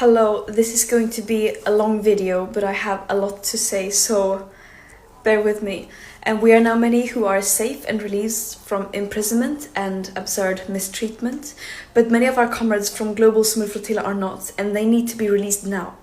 Hello, this is going to be a long video, but I have a lot to say, so bear with me. And we are now many who are safe and released from imprisonment and absurd mistreatment, but many of our comrades from Global Summit Flotilla are not, and they need to be released now.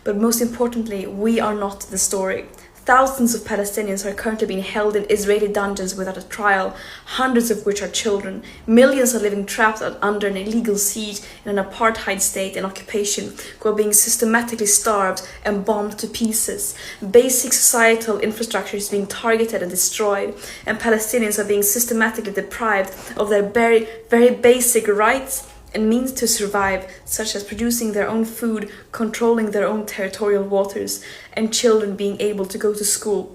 But most importantly, we are not the story. Thousands of Palestinians are currently being held in Israeli dungeons without a trial, hundreds of which are children. Millions are living trapped under an illegal siege in an apartheid state and occupation, who are being systematically starved and bombed to pieces. Basic societal infrastructure is being targeted and destroyed, and Palestinians are being systematically deprived of their very basic rights and means to survive, such as producing their own food, controlling their own territorial waters, and children being able to go to school.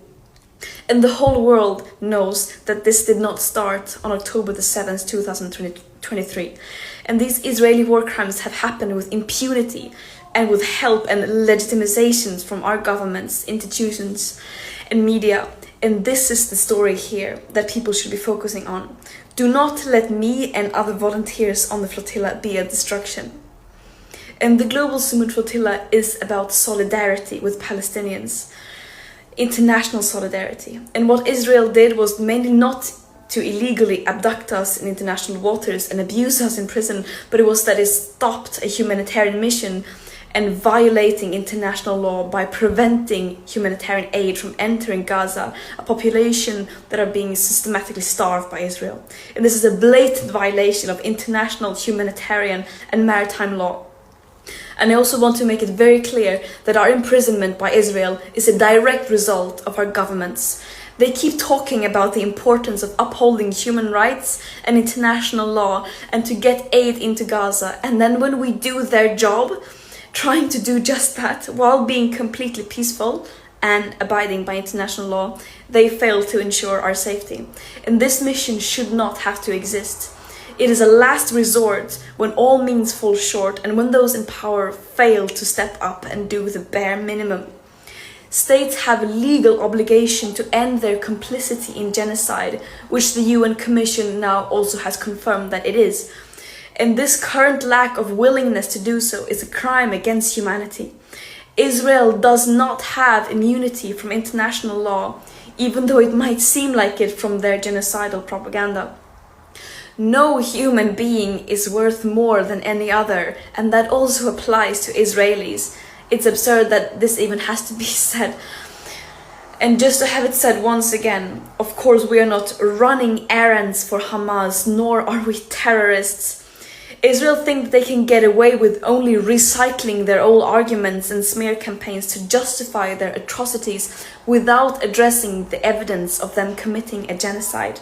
And the whole world knows that this did not start on October the 7th, 2023. And these Israeli war crimes have happened with impunity and with help and legitimizations from our governments, institutions, and media. And this is the story here that people should be focusing on. Do not let me and other volunteers on the flotilla be a distraction. And the Global Summit Flotilla is about solidarity with Palestinians, international solidarity. And what Israel did was mainly not to illegally abduct us in international waters and abuse us in prison, but it was that it stopped a humanitarian mission and violating international law by preventing humanitarian aid from entering Gaza, a population that are being systematically starved by Israel. And this is a blatant violation of international humanitarian and maritime law. And I also want to make it very clear that our imprisonment by Israel is a direct result of our governments. They keep talking about the importance of upholding human rights and international law and to get aid into Gaza. And then when we do their job, trying to do just that while being completely peaceful and abiding by international law, they fail to ensure our safety. And this mission should not have to exist. It is a last resort when all means fall short and when those in power fail to step up and do the bare minimum. States have a legal obligation to end their complicity in genocide, which the UN Commission now also has confirmed that it is. And this current lack of willingness to do so is a crime against humanity. Israel does not have immunity from international law, even though it might seem like it from their genocidal propaganda. No human being is worth more than any other, and that also applies to Israelis. It's absurd that this even has to be said. And just to have it said once again, of course we are not running errands for Hamas, nor are we terrorists. Israel think they can get away with only recycling their old arguments and smear campaigns to justify their atrocities without addressing the evidence of them committing a genocide.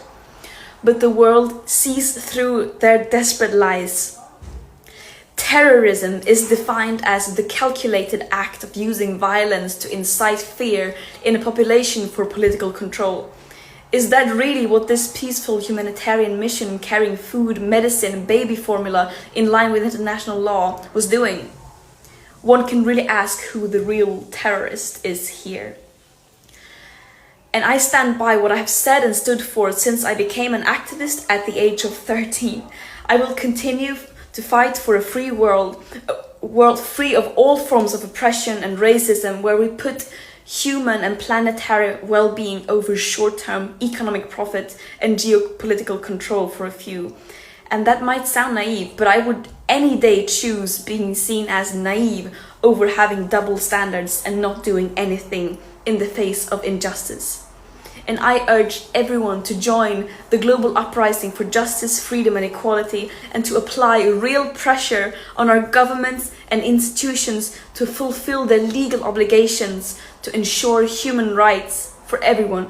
But the world sees through their desperate lies. Terrorism is defined as the calculated act of using violence to incite fear in a population for political control. Is that really what this peaceful humanitarian mission carrying food, medicine, baby formula in line with international law was doing? One can really ask who the real terrorist is here. And I stand by what I have said and stood for since I became an activist at the age of 13. I will continue to fight for a free world, a world free of all forms of oppression and racism, where we put human and planetary well-being over short-term economic profit and geopolitical control for a few. And that might sound naive, but I would any day choose being seen as naive over having double standards and not doing anything in the face of injustice. And I urge everyone to join the global uprising for justice, freedom and equality, and to apply real pressure on our governments and institutions to fulfill their legal obligations to ensure human rights for everyone.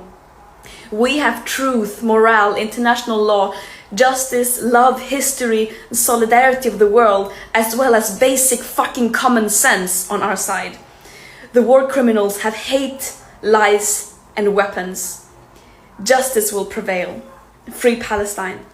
We have truth, morale, international law, justice, love, history, and solidarity of the world, as well as basic fucking common sense on our side. The war criminals have hate, lies, and weapons. Justice will prevail. Free Palestine.